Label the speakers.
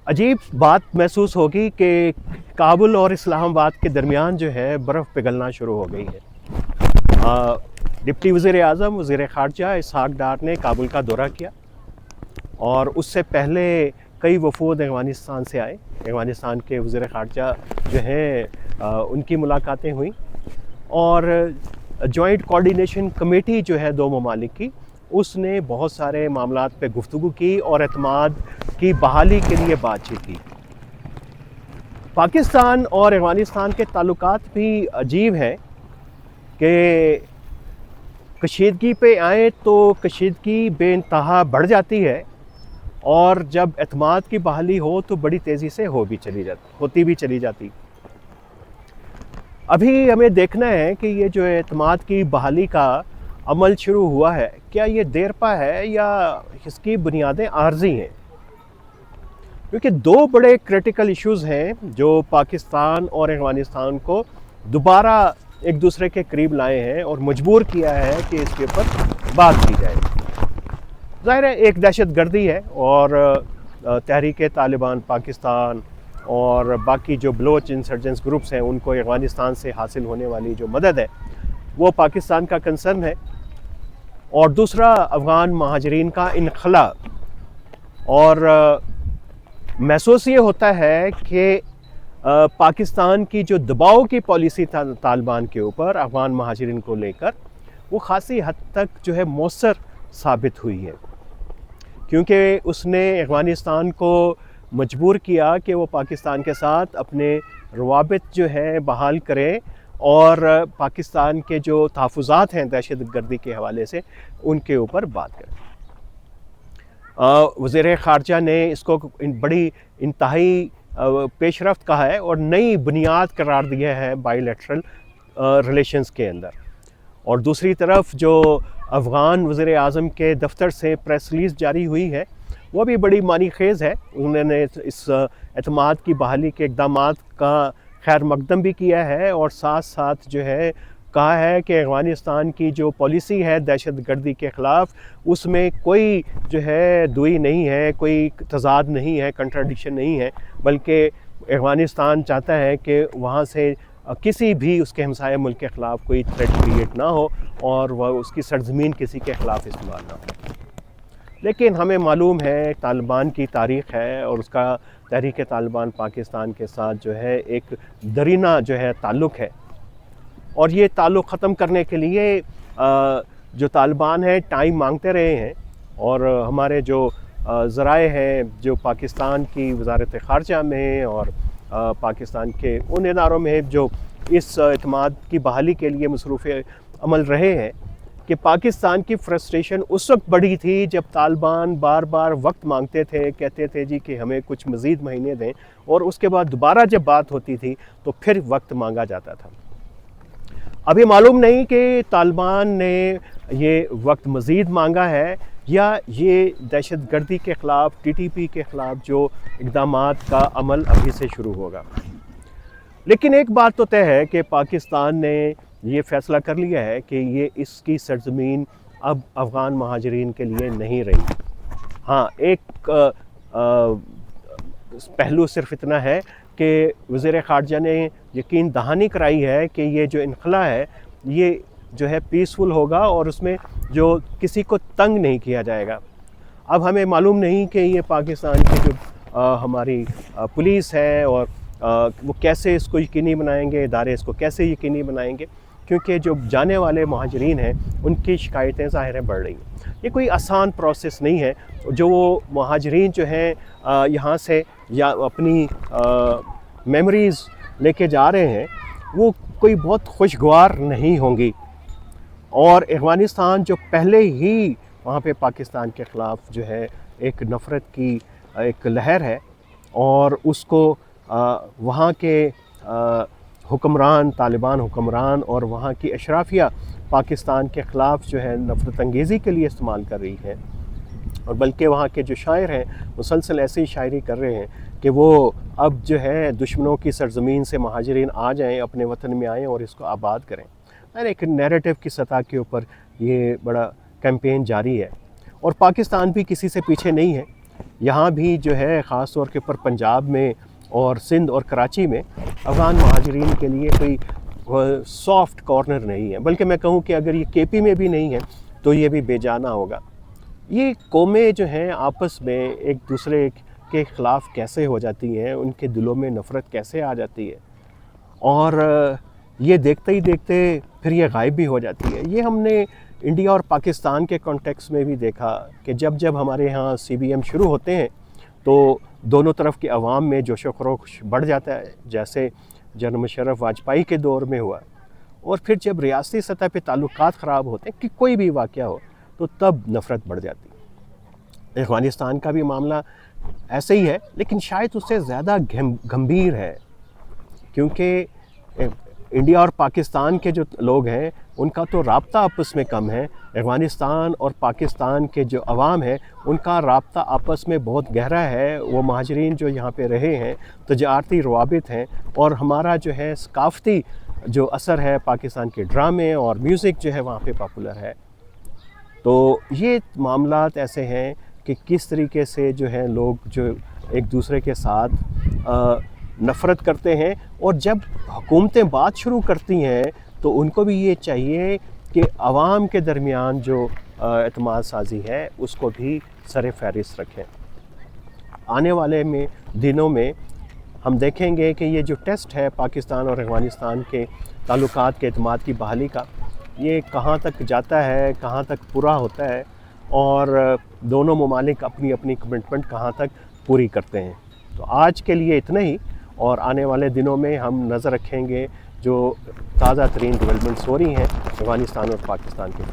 Speaker 1: अजीब बात महसूस होगी कि काबुल और इस्लामाबाद के दरमियान जो है बर्फ़ पिघलना शुरू हो गई है। डिप्टी वज़ीर-ए-आज़म वज़ीर ख़ारजा इसहाक़ डार ने काबुल का दौरा किया और उससे पहले कई वफ़ूद अफ़गानिस्तान से आए। अफ़गानिस्तान के वज़ीर ख़ारजा जो हैं उनकी मुलाकातें हुई और जॉइंट कोऑर्डिनेशन कमेटी जो है दो ममालिक की, उसने बहुत सारे मामलात पे गुफ्तगू की और एतमाद की बहाली के लिए बातचीत की। पाकिस्तान और अफ़गानिस्तान के ताल्लुकात भी अजीब हैं कि कशीदगी पे आए तो कशीदगी बेइंतहा बढ़ जाती है और जब एतमाद की बहाली हो तो बड़ी तेज़ी से होती भी चली जाती। अभी हमें देखना है कि ये जो एतमाद की बहाली का अमल शुरू हुआ है, क्या ये देरपा है या इसकी बुनियादें आर्जी हैं? क्योंकि दो बड़े क्रिटिकल इश्यूज़ हैं जो पाकिस्तान और अफ़गानिस्तान को दोबारा एक दूसरे के करीब लाए हैं और मजबूर किया है कि इसके ऊपर बात की जाए। ज़ाहिर है एक दहशत गर्दी है और तहरीक तालिबान पाकिस्तान और बाकी जो बलोच इंसर्जेंट्स ग्रुप्स हैं उनको अफ़गानिस्तान से हासिल होने वाली जो मदद है वो पाकिस्तान का कंसर्न है। और दूसरा अफ़गान महाजरीन का इनखला। और महसूस ये होता है कि पाकिस्तान की जो दबाव की पॉलिसी तालिबान के ऊपर अफ़गान महाजरीन को लेकर वो ख़ासी हद तक जो है मौसर साबित हुई है, क्योंकि उसने अफ़गानिस्तान को मजबूर किया कि वो पाकिस्तान के साथ अपने रवाबित जो है बहाल करें और पाकिस्तान के जो तहफ़्फ़ुज़ात हैं दहशत गर्दी के हवाले से उनके ऊपर बात करें। वज़ीर ख़ारजा ने इसको बड़ी इंतहाई पेशरफ्त कहा है और नई बुनियाद करार दिया है बायलैटरल रिलेशंस के अंदर। और दूसरी तरफ जो अफ़गान वज़ीर-ए-आज़म के दफ्तर से प्रेस रिलीज़ जारी हुई है वो भी बड़ी मानी खेज़ है। उन्होंने इस एतमाद की बहाली के इक़दामात का खैर मकदम भी किया है और साथ साथ जो है कहा है कि अफ़गानिस्तान की जो पॉलिसी है दहशत गर्दी के ख़िलाफ़ उसमें कोई जो है दुई नहीं है, कोई तज़ाद नहीं है, कंट्राडिक्शन नहीं है, बल्कि अफ़गानिस्तान चाहता है कि वहाँ से किसी भी उसके हमसाया मुल्क के ख़िलाफ़ कोई थ्रेट क्रिएट ना हो और वह उसकी सरज़मीन किसी के ख़िलाफ़ इस्तेमाल ना हो। लेकिन हमें मालूम है तालिबान की तारीख़ है और उसका तहरीक तालिबान पाकिस्तान के साथ जो है एक दरीना जो है ताल्लुक़ है और ये ताल्लुक़ ख़त्म करने के लिए जो तालिबान है टाइम मांगते रहे हैं। और हमारे जो ज़राए हैं जो पाकिस्तान की वज़ारत ख़ारजा में और पाकिस्तान के उन इदारों में जो इस एतमाद की बहाली के लिए मसरूफ़ अमल रहे हैं कि पाकिस्तान की फ्रस्ट्रेशन उस वक्त बढ़ी थी जब तालिबान बार बार वक्त मांगते थे, कहते थे जी कि हमें कुछ मज़ीद महीने दें, और उसके बाद दोबारा जब बात होती थी तो फिर वक्त मांगा जाता था। अभी मालूम नहीं कि तालिबान ने ये वक्त मज़ीद मांगा है या ये दहशत गर्दी के ख़िलाफ़ TTP के ख़िलाफ़ जो इक़दामात का अमल अभी से शुरू होगा। लेकिन एक बात तो तय है कि पाकिस्तान ने ये फ़ैसला कर लिया है कि ये इसकी सरज़मीन अब अफ़गान महाजरीन के लिए नहीं रही। हाँ, एक पहलू सिर्फ इतना है कि वज़ीर ख़ारजा ने यकीन दहानी कराई है कि ये जो इनखला है ये जो है पीसफुल होगा और उसमें जो किसी को तंग नहीं किया जाएगा। अब हमें मालूम नहीं कि ये पाकिस्तान की जो हमारी पुलिस है और वो कैसे इसको यकीनी बनाएंगे, इदारे इसको कैसे यकीनी बनाएंगे, क्योंकि जो जाने वाले महाजरीन हैं उनकी शिकायतें ज़ाहिर है बढ़ रही हैं। ये कोई आसान प्रोसेस नहीं है। जो वो महाजरीन जो हैं यहाँ से या अपनी मेमोरीज़ लेके जा रहे हैं वो कोई बहुत खुशगवार नहीं होंगी। और अफ़गानिस्तान जो पहले ही वहाँ पे पाकिस्तान के ख़िलाफ़ जो है एक नफ़रत की एक लहर है और उसको वहाँ के हुक्मरान, तालिबान हुक्मरान और वहाँ की अशराफिया पाकिस्तान के ख़िलाफ़ जो है नफ़रत अंगेज़ी के लिए इस्तेमाल कर रही है। और बल्कि वहाँ के जो शायर हैं मुसलसल ऐसी शायरी कर रहे हैं कि वो अब जो है दुश्मनों की सरज़मीन से महाजरीन आ जाएं, अपने वतन में आएँ और इसको आबाद करें। और एक नैरेटिव की सतह के ऊपर ये बड़ा कैंपेन जारी है और पाकिस्तान भी किसी से पीछे नहीं है। यहाँ भी जो है ख़ास तौर के ऊपर पंजाब में और सिंध और कराची में अफ़गान महाजरीन के लिए कोई सॉफ्ट कॉर्नर नहीं है, बल्कि मैं कहूँ कि अगर ये केपी में भी नहीं है तो ये भी बेजाना होगा। ये कौमें जो हैं आपस में एक दूसरे के ख़िलाफ़ कैसे हो जाती हैं, उनके दिलों में नफ़रत कैसे आ जाती है, और ये देखते ही देखते फिर ये गायब भी हो जाती है। ये हमने इंडिया और पाकिस्तान के कॉन्टेक्स्ट में भी देखा कि जब जब हमारे यहाँ CBM शुरू होते हैं तो दोनों तरफ के अवाम में जोश व खरोश बढ़ जाता है, जैसे जनरल मुशर्रफ वाजपेयी के दौर में हुआ। और फिर जब रियासती सतह पे ताल्लुकात ख़राब होते हैं कि कोई भी वाक़या हो तो तब नफ़रत बढ़ जाती है। अफ़गानिस्तान का भी मामला ऐसे ही है, लेकिन शायद उससे ज़्यादा गंभीर है, क्योंकि इंडिया और पाकिस्तान के जो लोग हैं उनका तो राब्ता आपस में कम है। अफ़गानिस्तान और पाकिस्तान के जो अवाम है उनका राब्ता आपस में बहुत गहरा है। वो महाजरीन जो यहाँ पे रहे हैं, तजारती रवाबित हैं, और हमारा जो है सकाफ़ती जो असर है, पाकिस्तान के ड्रामे और म्यूज़िक जो है वहाँ पे पॉपुलर है। तो ये मामलात ऐसे हैं कि किस तरीके से जो है लोग जो एक दूसरे के साथ नफ़रत करते हैं, और जब हुकूमतें बात शुरू करती हैं तो उनको भी ये चाहिए कि आवाम के दरमियान जो एतमाद साजी है उसको भी सर फहरिस्त रखें। आने वाले दिनों में हम देखेंगे कि ये जो टेस्ट है पाकिस्तान और अफ़गानिस्तान के ताल्लुकात के एतमाद की बहाली का, ये कहाँ तक जाता है, कहाँ तक पूरा होता है, और दोनों ममालिक अपनी अपनी कमिटमेंट कहाँ तक पूरी करते हैं। तो आज के लिए इतना ही, और आने वाले दिनों में हम नज़र रखेंगे जो ताज़ा तरीन डेवलपमेंट्स हो रही हैं अफ़गानिस्तान और पाकिस्तान के।